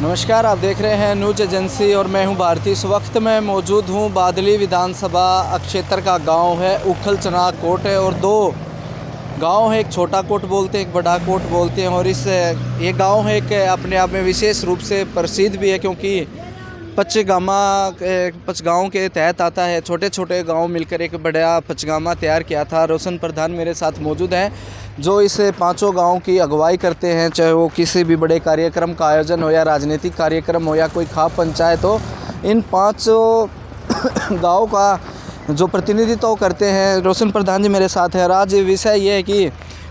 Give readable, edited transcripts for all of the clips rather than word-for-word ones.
नमस्कार, आप देख रहे हैं न्यूज एजेंसी और मैं हूं भारती। इस वक्त मैं मौजूद हूं बादली विधानसभा क्षेत्र का गांव है उखल चना कोट है और दो गांव है, एक छोटा कोट बोलते हैं, एक बड़ा कोट बोलते हैं। और ये गांव है एक अपने आप में विशेष रूप से प्रसिद्ध भी है क्योंकि पचगांव के तहत आता है। छोटे छोटे गांव मिलकर एक बड़ा पचगामा तैयार किया था। रोशन प्रधान मेरे साथ मौजूद हैं जो इस पांचों गांव की अगुवाई करते हैं, चाहे वो किसी भी बड़े कार्यक्रम का आयोजन हो या राजनीतिक कार्यक्रम हो या कोई खाप पंचायत हो। इन पांचों गांव का जो प्रतिनिधित्व करते हैं रोशन प्रधान जी मेरे साथ है। और आज विषय ये है कि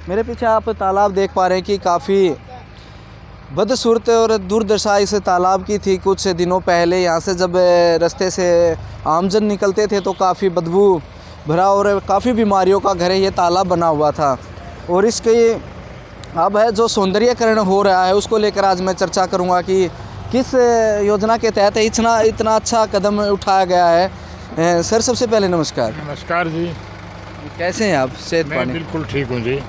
मेरे पीछे आप तालाब देख पा रहे हैं कि काफ़ी बदसूरत और दुर्दशा इस तालाब की थी। कुछ दिनों पहले यहाँ से जब रास्ते से आमजन निकलते थे तो काफ़ी बदबू भरा और काफ़ी बीमारियों का घर ये तालाब बना हुआ था। और इसके अब है जो सौंदर्यीकरण हो रहा है उसको लेकर आज मैं चर्चा करूँगा कि किस योजना के तहत इतना अच्छा कदम उठाया गया है। सर, सबसे पहले नमस्कार। नमस्कार जी, कैसे हैं आप? सेहत मैं पानी? बिल्कुल ठीक हूँ जी।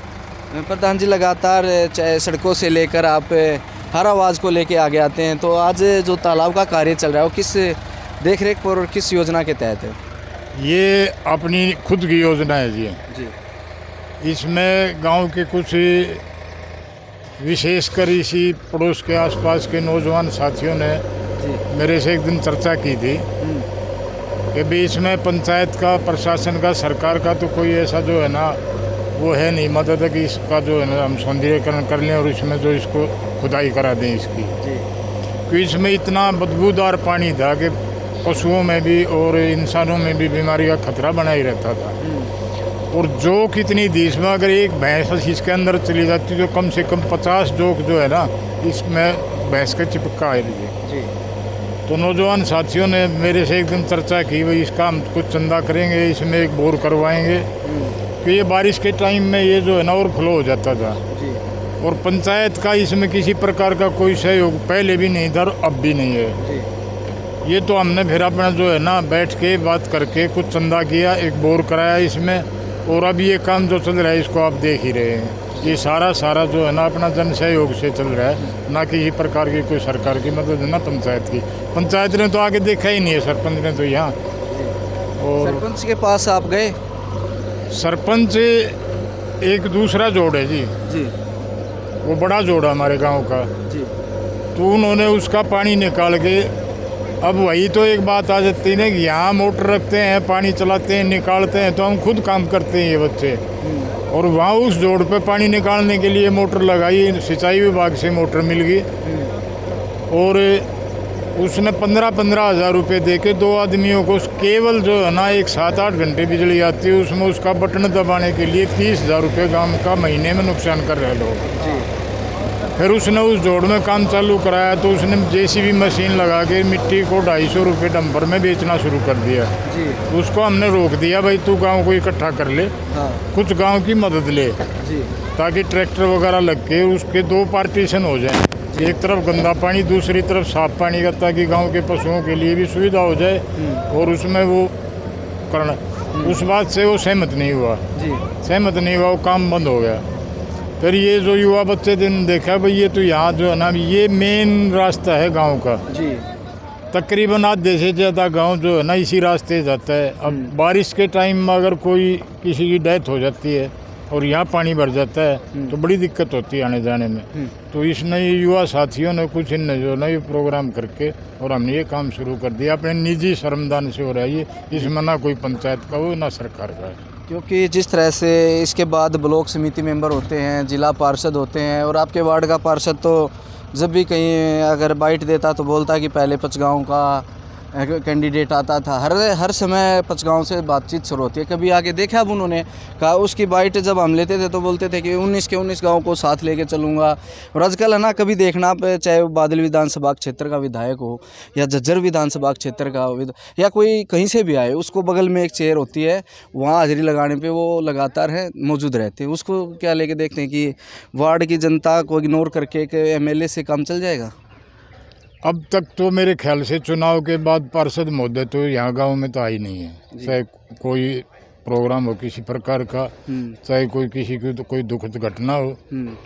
प्रधान जी, लगातार चाहे सड़कों से लेकर आप हर आवाज़ को लेके आगे आते हैं, तो आज जो तालाब का कार्य चल रहा है वो किस देखरेख पर और किस योजना के तहत है? ये अपनी खुद की योजना है जी। इसमें गांव के कुछ विशेषकर इसी पड़ोस के आसपास के नौजवान साथियों ने मेरे से एक दिन चर्चा की थी कि भी इसमें पंचायत का, प्रशासन का, सरकार का तो कोई ऐसा जो है ना वो है नहीं मदद है कि इसका जो है ना हम सौंदर्यीकरण कर लें और इसमें जो इसको खुदाई करा दें इसकी। क्योंकि इसमें इतना बदबूदार पानी था कि पशुओं में भी और इंसानों में भी बीमारी का खतरा बना ही रहता था। और जोक इतनी थी इसमें, अगर एक भैंस इसके अंदर चली जाती तो कम से कम 50 जोक जो है ना इसमें भैंस का चिपका है जी। तो नौजवान साथियों ने मेरे से एक दिन चर्चा की, भाई इसका हम कुछ चंदा करेंगे, इसमें एक बोर करवाएंगे। कि ये बारिश के टाइम में ये जो है ना ओवरफ्लो हो जाता था और पंचायत का इसमें किसी प्रकार का कोई सहयोग पहले भी नहीं था और अब भी नहीं है। ये तो हमने फिर अपना जो है ना बैठ के बात करके कुछ चंदा किया, एक बोर कराया इसमें। और अब ये काम जो चल रहा है इसको आप देख ही रहे हैं, ये सारा जो है ना अपना जन सहयोग से चल रहा है, ना किसी प्रकार की कोई सरकार की मदद है ना पंचायत ने तो आगे देखा ही नहीं है, सरपंच ने तो यहाँ। और सरपंच के पास आप गए? सरपंच एक दूसरा जोड़ है जी, वो बड़ा जोड़ है हमारे गांव का जी। तो उन्होंने उसका पानी निकाल के, अब वही तो एक बात आ जाती है कि यहाँ मोटर रखते हैं, पानी चलाते हैं, निकालते हैं, तो हम खुद काम करते हैं ये बच्चे। और वहाँ उस जोड़ पे पानी निकालने के लिए मोटर लगाई, सिंचाई विभाग से मोटर मिल गई और उसने 15-15 हज़ार रुपये दे के 2 आदमियों को केवल जो है ना 7-8 घंटे बिजली आती है, उसमें उसका बटन दबाने के लिए 30,000 रुपये गांव का महीने में नुकसान कर रहे लोग। फिर उसने उस जोड़ में काम चालू कराया तो उसने JCB मशीन लगा के मिट्टी को 250 रुपये डंपर में बेचना शुरू कर दिया जी। उसको हमने रोक दिया, भाई तू गांव को इकट्ठा कर ले, कुछ गांव की मदद ले जी, ताकि ट्रैक्टर वगैरह लग के उसके 2 पार्टीशन हो जाए, एक तरफ गंदा पानी, दूसरी तरफ साफ पानी का, ताकि गांव के पशुओं के लिए भी सुविधा हो जाए। और उसमें वो करना, उस बात से वो सहमत नहीं हुआ, वो काम बंद हो गया। फिर ये जो युवा बच्चे दिन देखा, भाई ये तो यहाँ जो है ना ये मेन रास्ता है गांव का जी, तकरीबन आधे से ज़्यादा गांव जो है ना इसी रास्ते जाता है। अब बारिश के टाइम में अगर कोई किसी की डेथ हो जाती है और यहाँ पानी भर जाता है तो बड़ी दिक्कत होती है आने जाने में। तो इसने युवा साथियों ने कुछ इन जो ना ये प्रोग्राम करके और हमने ये काम शुरू कर दिया, अपने निजी श्रमदान से हो रहा है ये, इसमें ना कोई पंचायत का हो ना सरकार का है। क्योंकि जिस तरह से इसके बाद ब्लॉक समिति मेंबर होते हैं, जिला पार्षद होते हैं और आपके वार्ड का पार्षद तो जब भी कहीं अगर बाइट देता तो बोलता कि पहले पचगांव का कैंडिडेट आता था। हर समय पचगांव से बातचीत शुरू होती है। कभी आगे देखा अब उन्होंने कहा, उसकी बाइट जब हम लेते थे तो बोलते थे कि 19 के 19 गाँव को साथ लेके चलूँगा। और आजकल है ना, कभी देखना पे चाहे वो बादल विधानसभा क्षेत्र का विधायक हो या झज्जर विधानसभा क्षेत्र का या कोई कहीं से भी आए, उसको बगल में एक चेयर होती है, वहाँ हाजिरी लगाने पर वो लगातार है मौजूद रहते हैं। उसको क्या लेके देखते हैं कि वार्ड की जनता को इग्नोर करके एक MLA से काम चल जाएगा? अब तक तो मेरे ख्याल से चुनाव के बाद पार्षद महोदय तो यहाँ गांव में तो आई नहीं है, चाहे कोई प्रोग्राम हो किसी प्रकार का, चाहे कोई किसी की तो कोई दुखद घटना हो,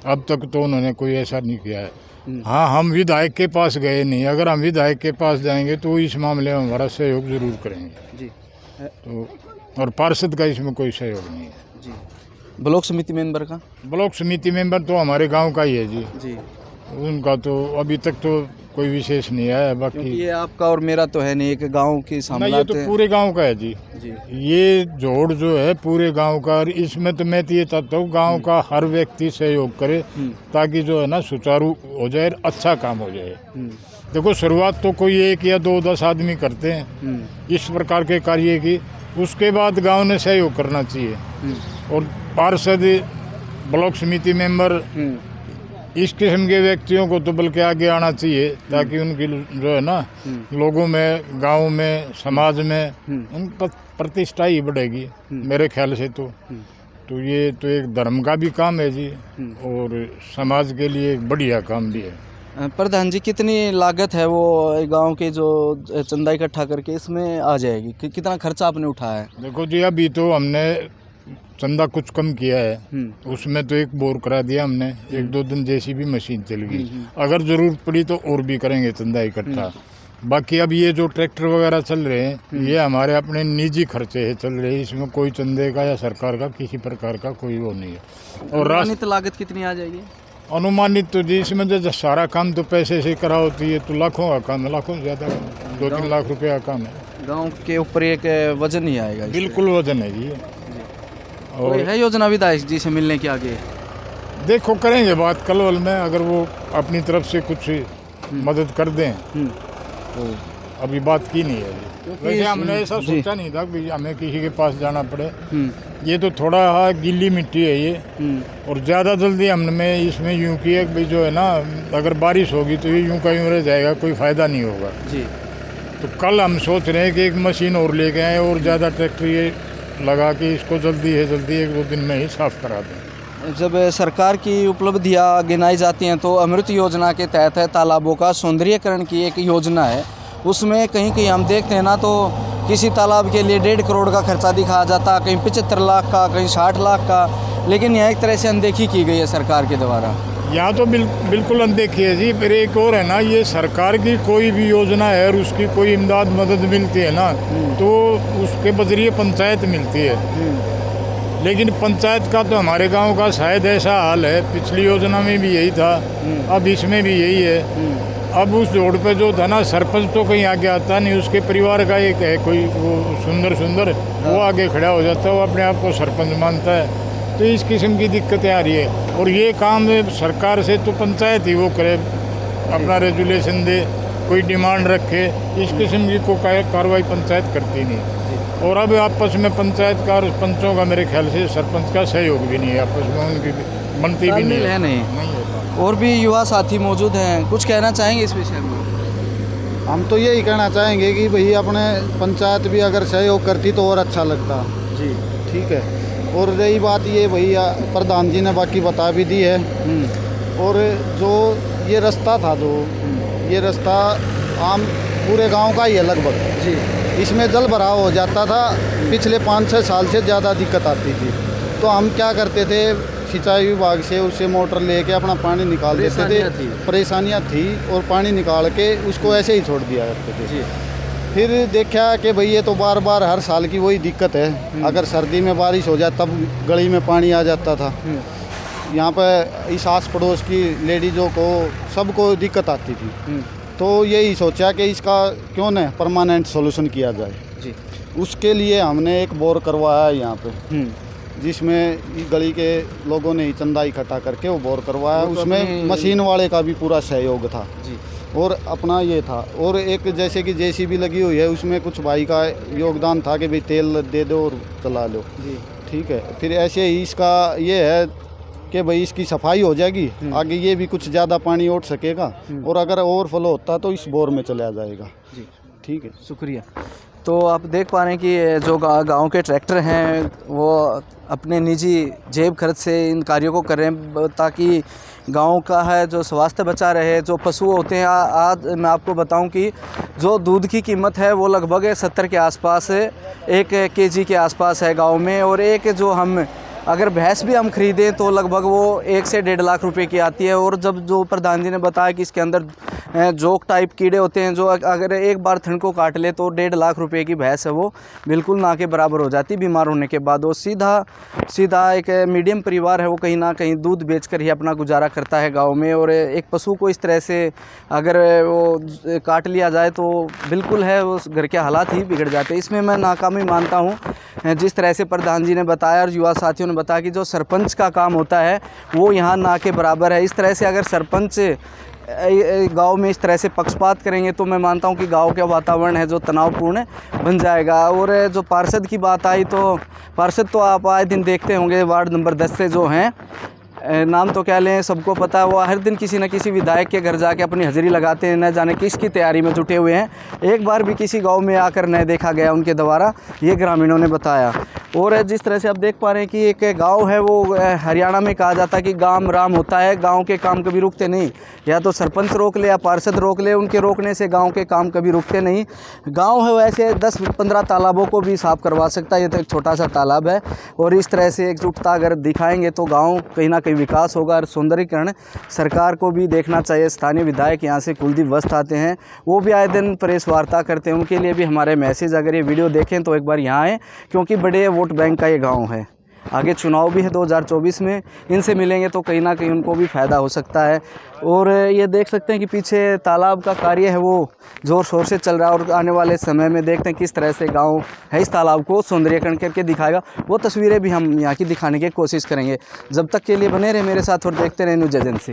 अब तक तो उन्होंने कोई ऐसा नहीं किया है। हाँ, हम विधायक के पास गए नहीं, अगर हम विधायक के पास जाएंगे तो इस मामले में हमारा सहयोग जरूर करेंगे जी। तो, और पार्षद का इसमें कोई सहयोग नहीं है जी। ब्लॉक समिति मेंबर का? ब्लॉक समिति मेंबर तो हमारे गांव का ही है जी, जी। उनका तो अभी तक तो कोई विशेष नहीं है। बाकी ये आपका और मेरा तो है नहीं, एक गांव की ना, सामना ये तो पूरे गांव का है जी। जी। ये जोड़ जो है पूरे गांव का, और इसमें तो मैं तो ये चाहता हूँ गांव का हर व्यक्ति सहयोग करे ताकि जो है ना सुचारू हो जाए, अच्छा काम हो जाए। देखो, शुरुआत तो कोई 1 या 2 10 आदमी करते हैं इस प्रकार के कार्य की, उसके बाद गांव ने सहयोग करना चाहिए और पार्षद, ब्लॉक समिति मेंबर, इस किस्म के व्यक्तियों को तो बल्कि आगे आना चाहिए ताकि उनकी जो है ना लोगों में, गांव में, समाज में उन प्रतिष्ठा ही बढ़ेगी मेरे ख्याल से। तो ये तो एक धर्म का भी काम है जी और समाज के लिए एक बढ़िया काम भी है। प्रधान जी, कितनी लागत है वो गांव के जो चंदा इकट्ठा करके इसमें आ जाएगी? कितना खर्चा आपने उठाया है? देखो जी, अभी तो हमने चंदा कुछ कम किया है, उसमें तो एक बोर करा दिया हमने, 1-2 दिन जेसीबी मशीन चल गई, अगर जरूरत पड़ी तो और भी करेंगे चंदा इकट्ठा। बाकी अब ये जो ट्रैक्टर वगैरह चल रहे हैं ये हमारे अपने निजी खर्चे है चल रहे हैं, इसमें कोई चंदे का या सरकार का किसी प्रकार का कोई वो नहीं है। और अनुमानित लागत कितनी आ जाएगी? अनुमानित तो जी, इसमें जो सारा काम तो पैसे से करा होती है तो लाखों का काम है, लाखों से ज़्यादा 2-3 लाख रुपये का काम है। गाँव के ऊपर एक वजन ही आएगा? बिल्कुल वजन है जी। और है योजना विधायक जी से मिलने के आगे? देखो, करेंगे बात कल में, अगर वो अपनी तरफ से कुछ मदद कर दें तो अभी बात की नहीं है जी। वैसे हमने ऐसा सोचा नहीं था कि हमें किसी के पास जाना पड़े, ये तो थोड़ा गीली मिट्टी है ये, और ज़्यादा जल्दी हमने इसमें यूँ किया कि जो है ना अगर बारिश होगी तो ये यूँ का यूँ रह जाएगा, कोई फ़ायदा नहीं होगा जी। तो कल हम सोच रहे हैं कि एक मशीन और लेके आए और ज़्यादा ट्रैक्टर ये लगा के इसको जल्दी 1-2 दिन में ही साफ़ करा दें। जब सरकार की उपलब्धियां गिनाई जाती हैं तो अमृत योजना के तहत है तालाबों का सौंदर्यीकरण की एक योजना है, उसमें कहीं कहीं हम देखते हैं ना तो किसी तालाब के लिए 1.5 करोड़ का खर्चा दिखाया जाता, कहीं 75 लाख का, कहीं 60 लाख का, लेकिन यह एक तरह से अनदेखी की गई है सरकार के द्वारा। यहाँ तो बिल्कुल अनदेखी है जी। फिर एक और है ना, ये सरकार की कोई भी योजना है और उसकी कोई इमदाद मदद मिलती है ना तो उसके बजरिए पंचायत मिलती है, लेकिन पंचायत का तो हमारे गांव का शायद ऐसा हाल है, पिछली योजना में भी यही था, अब इसमें भी यही है। अब उस जोड़ पे जो था ना सरपंच तो कहीं आगे आता नहीं, उसके परिवार का एक है कोई वो सुंदर वो आगे खड़ा हो जाता है, वो अपने आप को सरपंच मानता है, तो इस किस्म की दिक्कतें आ रही है। और ये काम सरकार से तो पंचायत ही वो करे, अपना रेजुलेशन दे, कोई डिमांड रखे, इस किस्म की कोई कार्रवाई पंचायत करती नहीं। और अब आपस में पंचायत का और पंचों का मेरे ख्याल से सरपंच का सहयोग भी नहीं है, आपस में उनकी बनती भी नहीं है। नहीं। और भी युवा साथी मौजूद हैं, कुछ कहना चाहेंगे इस विषय में? हम तो यही कहना चाहेंगे कि भाई अपने पंचायत भी अगर सहयोग करती तो और अच्छा लगता जी। ठीक है। और रही बात ये भैया प्रधान जी ने बाकी बता भी दी है, और जो ये रास्ता था ये रास्ता आम पूरे गांव का ही है लगभग जी। इसमें जल भराव हो जाता था, पिछले 5-6 साल से ज़्यादा दिक्कत आती थी, तो हम क्या करते थे, सिंचाई विभाग से उससे मोटर लेके अपना पानी निकाल देते थे, परेशानियाँ थी और पानी निकाल के उसको ऐसे ही छोड़ दिया करते थे। फिर देखा कि भाई ये तो बार बार हर साल की वही दिक्कत है, अगर सर्दी में बारिश हो जाए तब गली में पानी आ जाता था, यहाँ पर इस आस पड़ोस की लेडीज़ों को सबको दिक्कत आती थी, तो यही सोचा कि इसका क्यों न परमानेंट सॉल्यूशन किया जाए जी। उसके लिए हमने एक बोर करवाया है यहाँ पे, जिसमें गली के लोगों ने ही चंदा इकट्ठा करके वो बोर करवाया, उसमें मशीन वाले का भी पूरा सहयोग था जी। और अपना ये था, और एक जैसे कि जेसीबी लगी हुई है उसमें कुछ भाई का योगदान था कि भाई तेल दे दो और चला लो जी। ठीक है। फिर ऐसे ही इसका ये है कि भाई इसकी सफाई हो जाएगी, आगे ये भी कुछ ज़्यादा पानी उठ सकेगा, और अगर ओवरफ्लो होता तो इस बोर में चला जाएगा जी। ठीक है, शुक्रिया। तो आप देख पा रहे हैं कि जो गांव के ट्रैक्टर हैं वो अपने निजी जेब खर्च से इन कार्यों को कर रहे हैं ताकि गांव का है जो स्वास्थ्य बचा रहे। जो पशु होते हैं, आज मैं आपको बताऊं कि जो दूध की कीमत है वो लगभग 70 के आसपास, 1 केजी के आसपास है गांव में। और एक जो हम अगर भैंस भी हम ख़रीदें तो लगभग वो 1 से 1.5 लाख रुपए की आती है। और जब जो प्रधान जी ने बताया कि इसके अंदर जोक टाइप कीड़े होते हैं जो अगर एक बार थन को काट ले तो 1.5 लाख रुपए की भैंस है वो बिल्कुल ना के बराबर हो जाती बीमार होने के बाद। वो सीधा एक मीडियम परिवार है, वो कहीं ना कहीं दूध बेचकर ही अपना गुजारा करता है गांव में। और एक पशु को इस तरह से अगर वो काट लिया जाए तो बिल्कुल है उस घर के हालात ही बिगड़ जाते हैं। इसमें मैं नाकामी मानता हूँ। जिस तरह से प्रधान जी ने बताया और युवा साथियों ने बताया कि जो सरपंच का काम होता है वो यहाँ ना के बराबर है। इस तरह से अगर सरपंच गांव में इस तरह से पक्षपात करेंगे तो मैं मानता हूं कि गांव का वातावरण है जो तनावपूर्ण बन जाएगा। और जो पार्षद की बात आई तो पार्षद तो आप आए दिन देखते होंगे, वार्ड नंबर 10 से जो हैं, नाम तो क्या लें, सबको पता है, वो हर दिन किसी न किसी विधायक के घर जाके अपनी हाजिरी लगाते हैं, न जाने किसकी तैयारी में जुटे हुए हैं। एक बार भी किसी गांव में आकर नहीं देखा गया उनके द्वारा, ये ग्रामीणों ने बताया। और जिस तरह से आप देख पा रहे हैं कि एक गांव है वो हरियाणा में कहा जाता है कि गांव राम होता है, गांव के काम कभी रुकते नहीं। या तो सरपंच रोक ले या पार्षद रोक ले, उनके रोकने से गांव के काम कभी रुकते नहीं। गांव है वैसे 10-15 तालाबों को भी साफ़ करवा सकता है, ये तो एक छोटा सा तालाब है। और इस तरह से एकजुटता अगर दिखाएंगे तो गाँव कहीं ना कहीं विकास होगा। और सौंदर्यीकरण सरकार को भी देखना चाहिए। स्थानीय विधायक यहाँ से कुलदीप वस्त आते हैं, वो भी आए दिन प्रेस वार्ता करते हैं, उनके लिए भी हमारे मैसेज, अगर ये वीडियो देखें तो एक बार यहाँ आएँ, क्योंकि बड़े वोट बैंक का ये गांव है। आगे चुनाव भी है 2024 में, इनसे मिलेंगे तो कहीं ना कहीं उनको भी फ़ायदा हो सकता है। और ये देख सकते हैं कि पीछे तालाब का कार्य है वो ज़ोर शोर से चल रहा है। और आने वाले समय में देखते हैं किस तरह से गांव है इस तालाब को सौंदर्यीकरण करके दिखाएगा। वो तस्वीरें भी हम यहाँ की दिखाने की कोशिश करेंगे। जब तक के लिए बने रहे मेरे साथ और देखते रहे न्यूज़ एजेंसी।